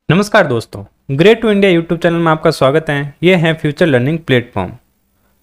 नमस्कार दोस्तों, great to India YouTube channel में आपका स्वागत है। ये है फ्यूचर लर्निंग प्लेटफॉर्म।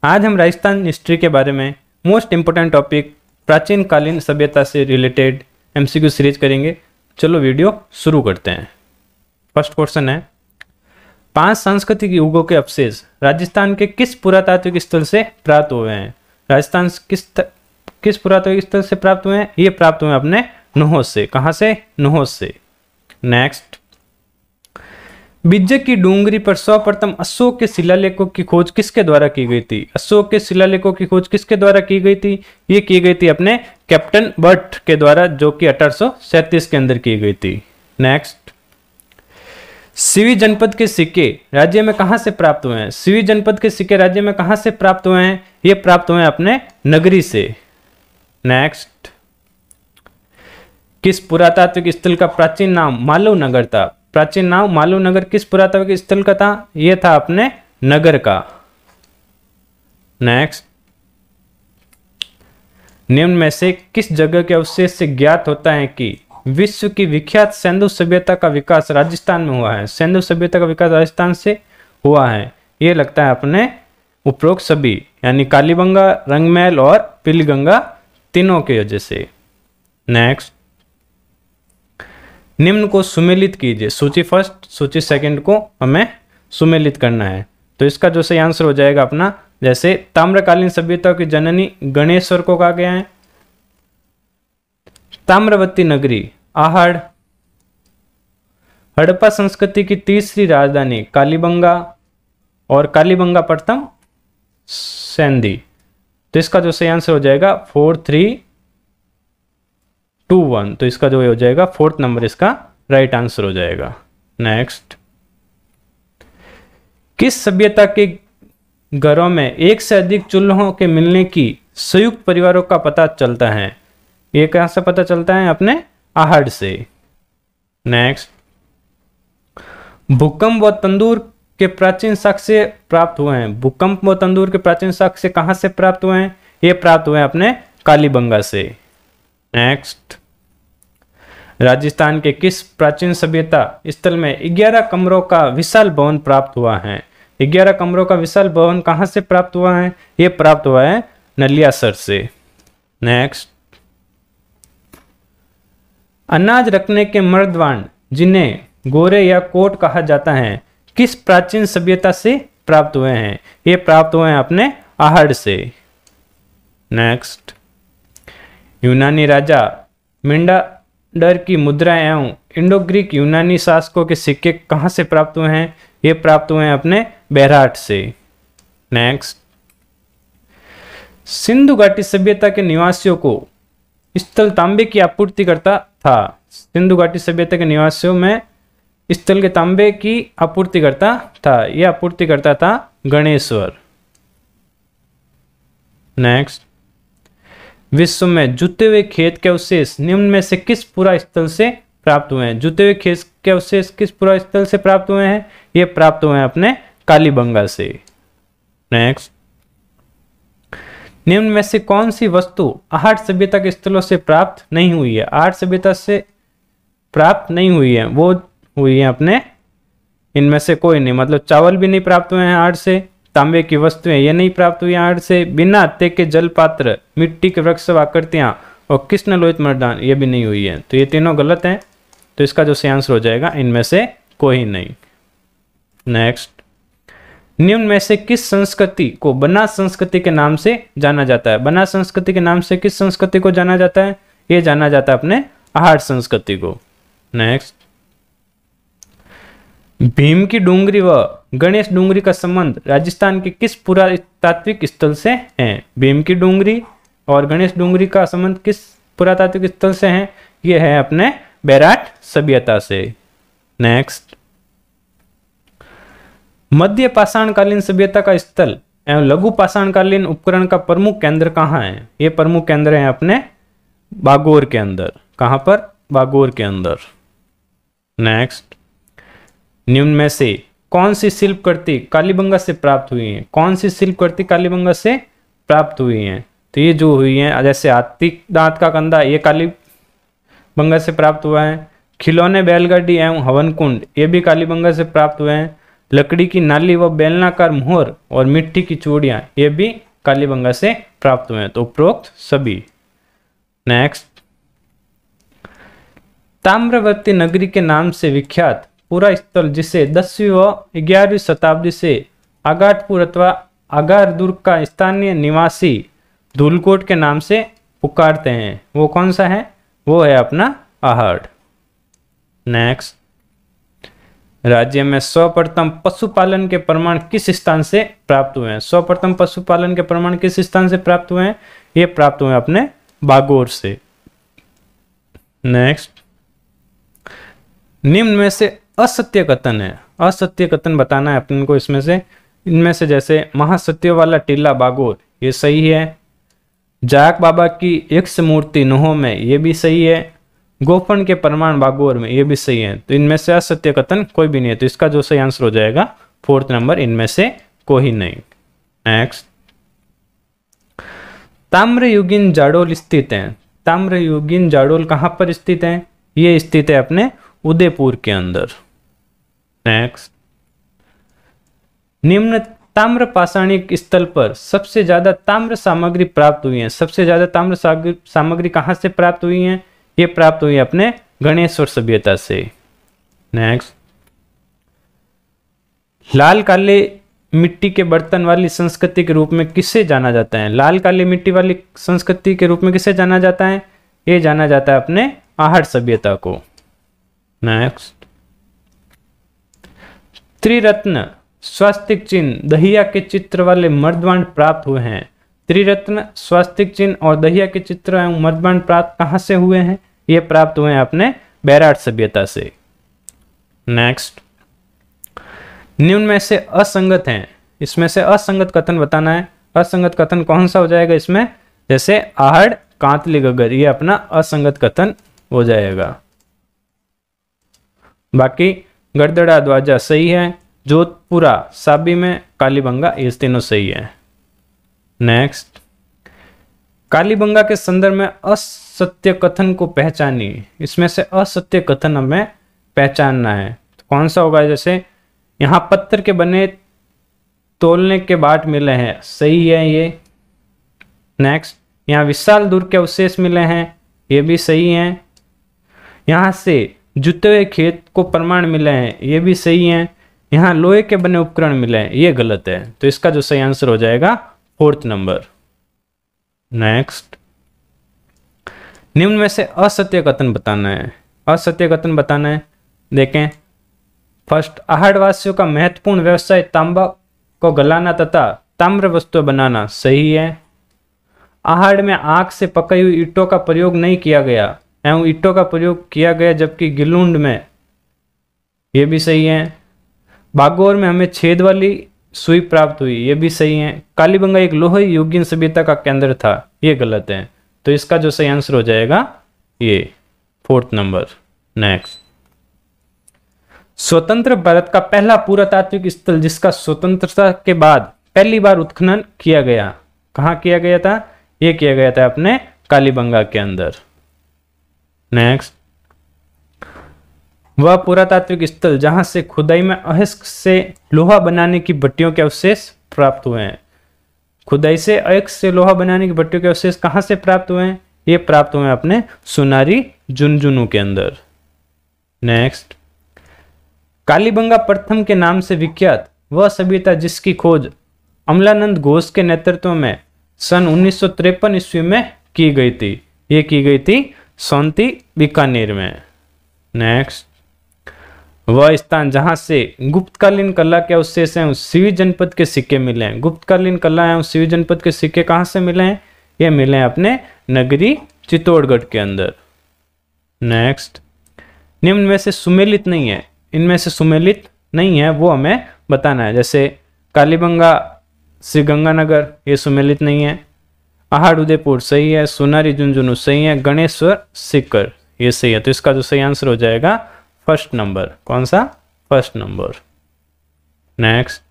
आज हम राजस्थान हिस्ट्री के बारे में मोस्ट इंपोर्टेंट टॉपिक प्राचीन कालीन सभ्यता से रिलेटेड एमसीक्यू सीरीज करेंगे। चलो वीडियो शुरू करते हैं। फर्स्ट क्वेश्चन है, 5 सांस्कृतिक युगों के अवशेष राजस्थान के किस पुरातात्विक स्थल से प्राप्त हुए हैं? राजस्थान किस पुरातात्विक स्थल से प्राप्त हुए हैं? ये प्राप्त हुए हैं अपने नुहोस से। कहाँ से? नुहोस से। नेक्स्ट, बिज्जक की डूंगरी पर सर्वप्रथम अशोक के शिलालेखों की खोज किसके द्वारा की गई थी? अशोक के शिलालेखों की खोज किसके द्वारा की गई थी? ये की गई थी अपने कैप्टन बट के द्वारा, जो कि 1837 के अंदर की गई थी। नेक्स्ट, सिवी जनपद के सिक्के राज्य में कहां से प्राप्त हुए हैं? सिवी जनपद के सिक्के राज्य में कहां से प्राप्त हुए हैं? ये प्राप्त हुए हैं अपने नगरी से। नेक्स्ट, किस पुरातात्विक स्थल का प्राचीन नाम मालव नगर था? प्राचीन नाम मालव नगर किस पुरातात्विक स्थल का था? यह था अपने नगर का। नेक्स्ट, निम्न में से किस जगह के अवशेष से ज्ञात होता है कि विश्व की विख्यात सिंधु सभ्यता का विकास राजस्थान में हुआ है? सिंधु सभ्यता का विकास राजस्थान से हुआ है। यह लगता है अपने उपरोक्त सभी, यानी कालीबंगा, रंगमहल और पीलीगंगा, तीनों की वजह से। नेक्स्ट, निम्न को सुमेलित कीजिए। सूची फर्स्ट, सूची सेकंड को हमें सुमेलित करना है। तो इसका जो सही आंसर हो जाएगा अपना, जैसे ताम्रकालीन सभ्यता की जननी गणेश्वर को कहा गया है। ताम्रवती नगरी आहड़। हड़प्पा संस्कृति की तीसरी राजधानी कालीबंगा, और कालीबंगा प्रथम सेंधी। तो इसका जो सही आंसर हो जाएगा 4321। तो इसका जो हो जाएगा 4th नंबर इसका राइट आंसर हो जाएगा। नेक्स्ट, किस सभ्यता के घरों में एक से अधिक चूल्हों के मिलने की संयुक्त परिवारों का पता चलता है? ये कहां से पता चलता है? अपने आहड़ से। नेक्स्ट, भूकंप व तंदूर के प्राचीन साक्ष्य प्राप्त हुए हैं। भूकंप व तंदूर के प्राचीन साक्ष्य कहां से प्राप्त हुए हैं? ये प्राप्त हुए हैं अपने कालीबंगा से। नेक्स्ट, राजस्थान के किस प्राचीन सभ्यता स्थल में 11 कमरों का विशाल भवन प्राप्त हुआ है? 11 कमरों का विशाल भवन कहां से प्राप्त हुआ है? ये प्राप्त हुआ है नलियासर से। नेक्स्ट, अनाज रखने के मर्दवान जिन्हें गोरे या कोट कहा जाता है, किस प्राचीन सभ्यता से प्राप्त हुए हैं? ये प्राप्त हुए हैं अपने आहड़ से। नेक्स्ट, यूनानी राजा मिंडाडर की मुद्रा एवं इंडो ग्रीक यूनानी शासकों के सिक्के कहां से प्राप्त हुए हैं? ये प्राप्त हुए हैं अपने बेरहाट से। नेक्स्ट, सिंधु घाटी सभ्यता के निवासियों को स्थल तांबे की आपूर्ति करता था। सिंधु घाटी सभ्यता के निवासियों में स्थल के तांबे की आपूर्ति करता था। यह आपूर्ति करता था गणेश्वर। नेक्स्ट, विश्व में जुते हुए खेत के अवशेष निम्न में से किस पुरा स्थल से प्राप्त हुए हैं? जुते हुए खेत के अवशेष किस पुरा स्थल से प्राप्त हुए हैं? ये प्राप्त हुए हैं अपने कालीबंगा से। नेक्स्ट, निम्न में से कौन सी वस्तु आहड़ सभ्यता के स्थलों से प्राप्त नहीं हुई है? आहड़ सभ्यता से प्राप्त नहीं हुई है, वो हुई है अपने, इनमें से कोई नहीं। मतलब चावल भी नहीं प्राप्त हुए हैं आहड़ से, तांबे की वस्तुएं ये नहीं प्राप्त हुई आहड़ से, बिना अत्ते के जल पात्र, मिट्टी के वृक्ष आकृतियां और कृष्ण लोहित मर्दान ये भी नहीं हुई है। तो ये तीनों गलत हैं। तो इसका जो सही आंसर हो जाएगा इनमें से कोई नहीं। नेक्स्ट, निम्न में से किस संस्कृति को बनास संस्कृति के नाम से जाना जाता है? बनास संस्कृति के नाम से किस संस्कृति को जाना जाता है? ये जाना जाता है अपने आहड़ संस्कृति को। नेक्स्ट, भीम की डूंगरी व गणेश डूंगरी का संबंध राजस्थान के किस पुरातात्विक स्थल से है? भीम की डूंगरी और गणेश डूंगरी का संबंध किस पुरातात्विक स्थल से है? यह है अपने बेरहाट सभ्यता से। नेक्स्ट, मध्य पाषाणकालीन सभ्यता का स्थल एवं लघु पाषाणकालीन उपकरण का प्रमुख केंद्र कहाँ है? ये प्रमुख केंद्र है अपने बागोर के अंदर। कहां पर? बागोर के अंदर। नेक्स्ट, निम्न में से कौन सी शिल्पकृति कालीबंगा से प्राप्त हुई है? कौन सी शिल्पकृति कालीबंगा से प्राप्त हुई है? तो ये जो हुई है, जैसे हाथी दांत का कंधा, ये कालीबंगा से प्राप्त हुआ है। खिलौने, बैलगाड़ी एवं हवन कुंड ये भी कालीबंगा से प्राप्त हुए हैं। लकड़ी की नाली व बेलनाकार मोहर और मिट्टी की चूड़ियां ये भी कालीबंगा से प्राप्त हुए हैं। तो उपरोक्त सभी। नेक्स्ट, ताम्रवर्ती नगरी के नाम से विख्यात पूरा स्थल जिसे 10वीं व 11वीं शताब्दी से आगाटपुर अथवा आगार दुर्ग का स्थानीय निवासी धूलकोट के नाम से पुकारते हैं, वो कौन सा है? वो है अपना आहड़। नेक्स्ट, राज्य में सर्वप्रथम पशुपालन के प्रमाण किस स्थान से प्राप्त हुए हैं? सर्वप्रथम पशुपालन के प्रमाण किस स्थान से प्राप्त हुए हैं? ये प्राप्त हुए अपने बागोर से। नेक्स्ट, निम्न में से असत्य कथन है, असत्य कथन बताना है अपन को इसमें से। इनमें से जैसे महासत्य वाला टीला बागोर ये सही है। जाक बाबा की एक मूर्ति नोहो में ये भी सही है। गोफन के प्रमाण बागोर में ये भी सही है। तो इनमें से असत्य कथन कोई भी नहीं है। तो इसका जो सही आंसर हो जाएगा 4th नंबर, इनमें से कोई नहीं। नेक्स्ट, ताम्रयुगीन जाडोल स्थित है। ताम्रयुगीन जाडोल कहां पर स्थित है? ये स्थित है अपने उदयपुर के अंदर। नेक्स्ट, निम्न ताम्र पाषाणिक स्थल पर सबसे ज्यादा ताम्र सामग्री प्राप्त हुई है। सबसे ज्यादा ताम्र सामग्री कहां से प्राप्त हुई है? ये प्राप्त हुई अपने गणेश्वर सभ्यता से। नेक्स्ट, लाल काले मिट्टी के बर्तन वाली संस्कृति के रूप में किसे जाना जाता है? लाल काली मिट्टी वाली संस्कृति के रूप में किसे जाना जाता है? ये जाना जाता है अपने आहड़ सभ्यता को। नेक्स्ट, त्रिरत्न स्वास्तिक चिन्ह दहिया के चित्र वाले मर्दबांड प्राप्त हुए हैं। त्रिरत्न स्वास्तिक चिन्ह और दहिया के चित्र एवं मर्दबांड प्राप्त कहां से हुए हैं? ये प्राप्त हुए हैं अपने बैराट सभ्यता से। नेक्स्ट, निम्न में से असंगत हैं, इसमें से असंगत कथन बताना है। असंगत कथन कौन सा हो जाएगा इसमें? जैसे आहड़, कांतली, गगर, ये अपना असंगत कथन हो जाएगा। बाकी गड़दड़ा द्वाजा सही है, जोधपुरा, साबी में, कालीबंगा ये तीनों सही है। नेक्स्ट, कालीबंगा के संदर्भ में असत्य कथन को पहचानिए। इसमें से असत्य कथन हमें पहचानना है। तो कौन सा होगा? जैसे यहाँ पत्थर के बने तोलने के बाट मिले हैं, सही है ये। नेक्स्ट, यहाँ विशाल दुर्ग के अवशेष मिले हैं, ये भी सही है। यहाँ से जुते हुए खेत को प्रमाण मिले हैं, ये भी सही है। यहाँ लोहे के बने उपकरण मिले हैं, ये गलत है। तो इसका जो सही आंसर हो जाएगा 4th नंबर। नेक्स्ट, निम्न में से असत्य कथन बताना है। असत्य कथन बताना है, देखें। फर्स्ट, आहड़ वासियों का महत्वपूर्ण व्यवसाय तांबा को गलाना तथा ताम्र वस्तुएं बनाना, सही है। आहड़ में आग से पकाई हुई ईंटों का प्रयोग नहीं किया गया एवं ईंटों का प्रयोग किया गया जबकि गिलुंड में, ये भी सही है। बागोर में हमें छेद वाली सुई प्राप्त हुई, ये भी सही है। कालीबंगा एक लोह युगीन सभ्यता का केंद्र था, ये गलत है। तो इसका जो सही आंसर हो जाएगा ये 4th नंबर। नेक्स्ट, स्वतंत्र भारत का पहला पुरातात्विक स्थल जिसका स्वतंत्रता के बाद पहली बार उत्खनन किया गया, कहाँ किया गया था? ये किया गया था अपने कालीबंगा के अंदर। नेक्स्ट, वह पुरातात्विक स्थल जहां से खुदाई में अयस्क से लोहा बनाने की भट्टियों के अवशेष प्राप्त हुए हैं। खुदाई से अयस्क से लोहा बनाने की भट्टियों के अवशेष कहां से प्राप्त हुए हैं? ये प्राप्त हुए हैं अपने सुनारी झुंझुनू के अंदर। नेक्स्ट, कालीबंगा प्रथम के नाम से विख्यात वह सभ्यता जिसकी खोज अमलानंद घोष के नेतृत्व में सन 1953 ईस्वी में की गई थी, ये की गई थी सोनती, बीकानेर में। नेक्स्ट, वह स्थान जहां से गुप्तकालीन कला के अवशेष एवं सिवी जनपद के सिक्के मिले हैं। गुप्तकालीन कला एवं सिवी जनपद के सिक्के कहां से मिले हैं? ये मिले हैं अपने नगरी चित्तौड़गढ़ के अंदर। नेक्स्ट, निम्न में से सुमेलित नहीं है, इनमें से सुमेलित नहीं है वो हमें बताना है। जैसे कालीबंगा, श्री गंगानगर, ये सुमेलित नहीं है। आहड़ उदयपुर सही है। सोनारी झुंझुनू सही है। गणेश्वर सीकर ये सही है। तो इसका जो सही आंसर हो जाएगा 1st नंबर। कौन सा? 1st number. नेक्स्ट,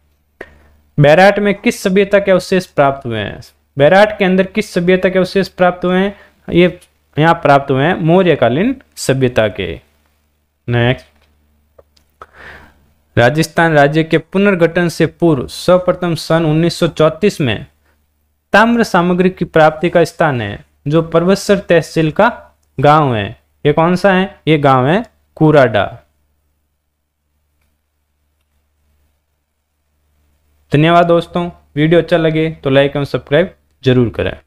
बैराट में किस सभ्यता के अवशेष प्राप्त हुए हैं? बैराट के अंदर किस सभ्यता के अवशेष प्राप्त हुए हैं? ये यहाँ प्राप्त हुए हैं मौर्यकालीन सभ्यता के। नेक्स्ट, राजस्थान राज्य के पुनर्गठन से पूर्व सर्वप्रथम सन 1934 में ताम्र सामग्री की प्राप्ति का स्थान है जो परबतसर तहसील का गांव है। ये कौन सा है? ये गांव है कुराडा। धन्यवाद दोस्तों, वीडियो अच्छा लगे तो लाइक एवं सब्सक्राइब जरूर करें।